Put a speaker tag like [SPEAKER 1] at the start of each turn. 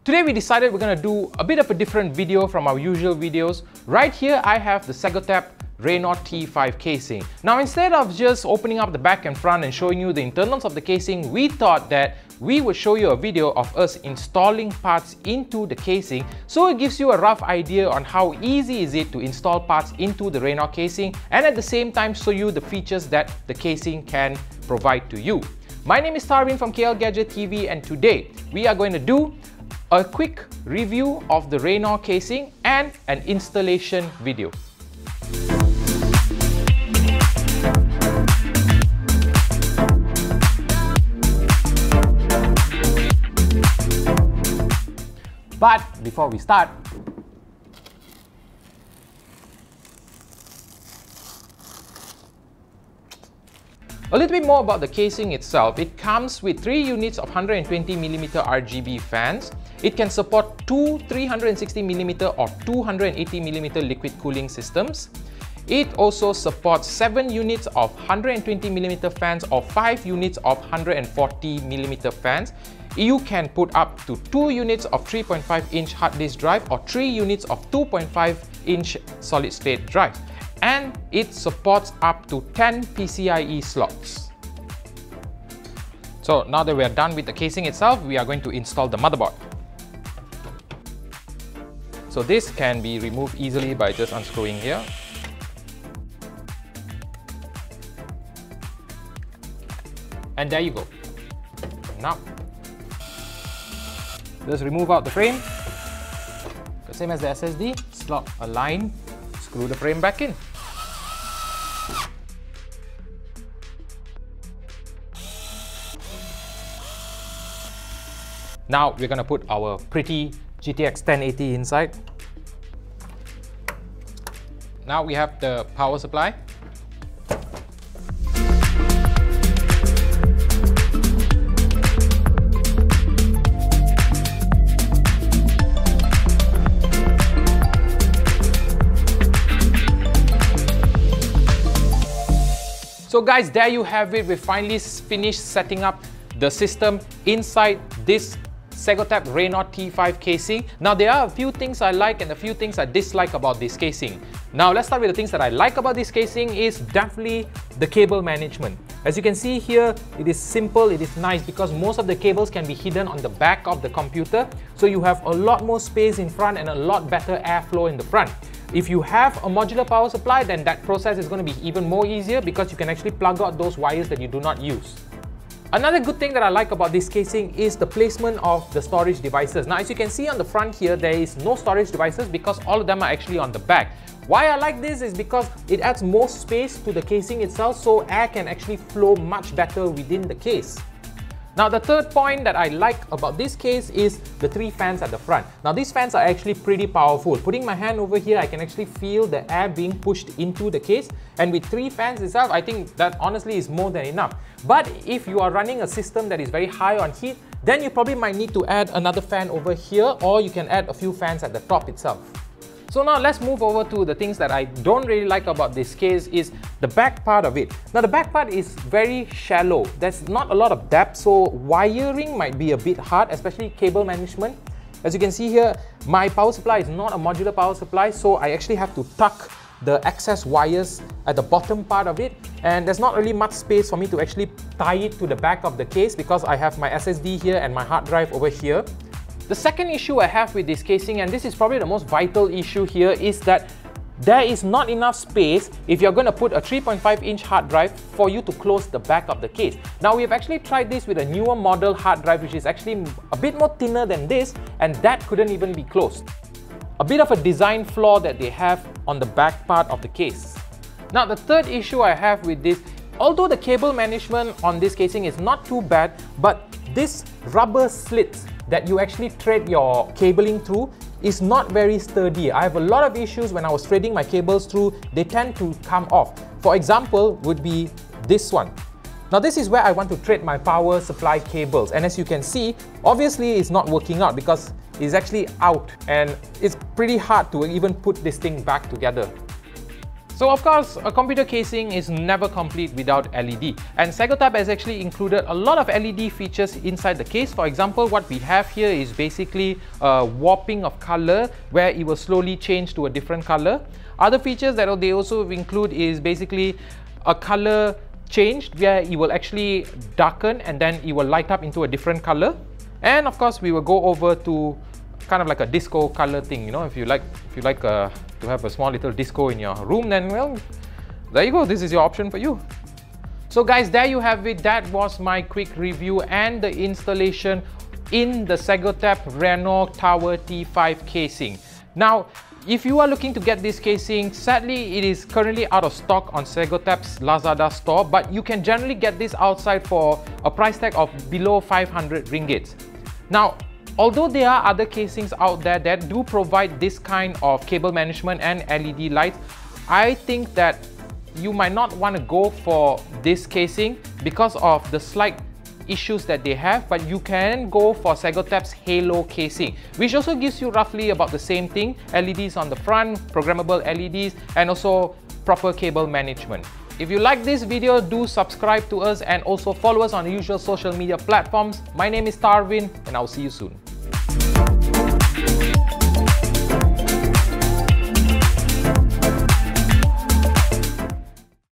[SPEAKER 1] Today we decided we're going to do a bit of a different video from our usual videos. Right here I have the Segotep Raynor T5 casing. Now instead of just opening up the back and front and showing you the internals of the casing, we thought that we would show you a video of us installing parts into the casing, so it gives you a rough idea on how easy is it to install parts into the Raynor casing, and at the same time show you the features that the casing can provide to you. My name is Tarvin from KLGadgetTV, and today we are going to do a quick review of the Raynor casing and an installation video. But before we start, a little bit more about the casing itself. It comes with 3 units of 120mm RGB fans. It can support two 360mm or 280mm liquid cooling systems. It also supports 7 units of 120mm fans or 5 units of 140mm fans. You can put up to 2 units of 3.5-inch hard disk drive or 3 units of 2.5-inch solid-state drive. And it supports up to 10 PCIe slots. So now that we are done with the casing itself, we are going to install the motherboard. So this can be removed easily by just unscrewing here. And there you go. Now, just remove out the frame. The same as the SSD, slot a line, screw the frame back in. Now we're going to put our pretty GTX 1080 inside. Now we have the power supply. So guys, there you have it. We finally finished setting up the system inside this Segotep Raynor T5 casing. Now there are a few things I like and a few things I dislike about this casing. Now let's start with the things that I like about this casing is definitely the cable management. As you can see here, it is simple, it is nice because most of the cables can be hidden on the back of the computer. So you have a lot more space in front and a lot better airflow in the front. If you have a modular power supply, then that process is going to be even more easier because you can actually plug out those wires that you do not use. Another good thing that I like about this casing is the placement of the storage devices. Now as you can see on the front here, there is no storage devices because all of them are actually on the back. Why I like this is because it adds more space to the casing itself, so air can actually flow much better within the case. Now the third point that I like about this case is the 3 fans at the front. Now these fans are actually pretty powerful. Putting my hand over here, I can actually feel the air being pushed into the case, and with 3 fans itself, I think that honestly is more than enough. But if you are running a system that is very high on heat, then you probably might need to add another fan over here, or you can add a few fans at the top itself. So now let's move over to the things that I don't really like about this case is the back part of it. Now the back part is very shallow. There's not a lot of depth, so wiring might be a bit hard, especially cable management. As you can see here, my power supply is not a modular power supply, so I actually have to tuck the excess wires at the bottom part of it, and there's not really much space for me to actually tie it to the back of the case because I have my SSD here and my hard drive over here. The second issue I have with this casing, and this is probably the most vital issue here, is that there is not enough space if you're going to put a 3.5-inch hard drive for you to close the back of the case. Now we've actually tried this with a newer model hard drive which is actually a bit more thinner than this, and that couldn't even be closed. A bit of a design flaw that they have on the back part of the case. Now the third issue I have with this, although the cable management on this casing is not too bad, but this rubber slits that you actually thread your cabling through is not very sturdy. I have a lot of issues when I was threading my cables through, they tend to come off. For example, would be this one. Now this is where I want to thread my power supply cables, and as you can see, obviously it's not working out because it's actually out and it's pretty hard to even put this thing back together. So of course, a computer casing is never complete without LED, and Segotep has actually included a lot of LED features inside the case. For example, what we have here is basically a warping of color where it will slowly change to a different color. Other features that they also include is basically a color change where it will actually darken and then it will light up into a different color. And of course, we will go over to kind of like a disco color thing. You know, if you like to have a small little disco in your room, then well, there you go, this is your option for you. So guys, there you have it. That was my quick review and the installation in the Segotep Raynor Tower T5 casing. Now, if you are looking to get this casing, sadly it is currently out of stock on Segotep's Lazada store, but you can generally get this outside for a price tag of below 500 ringgit. Now, although there are other casings out there that do provide this kind of cable management and LED lights, I think that you might not want to go for this casing because of the slight issues that they have, but you can go for Segotep's Halo casing, which also gives you roughly about the same thing: LEDs on the front, programmable LEDs, and also proper cable management. If you like this video, do subscribe to us and also follow us on the usual social media platforms. My name is Tarvin, and I'll see you soon.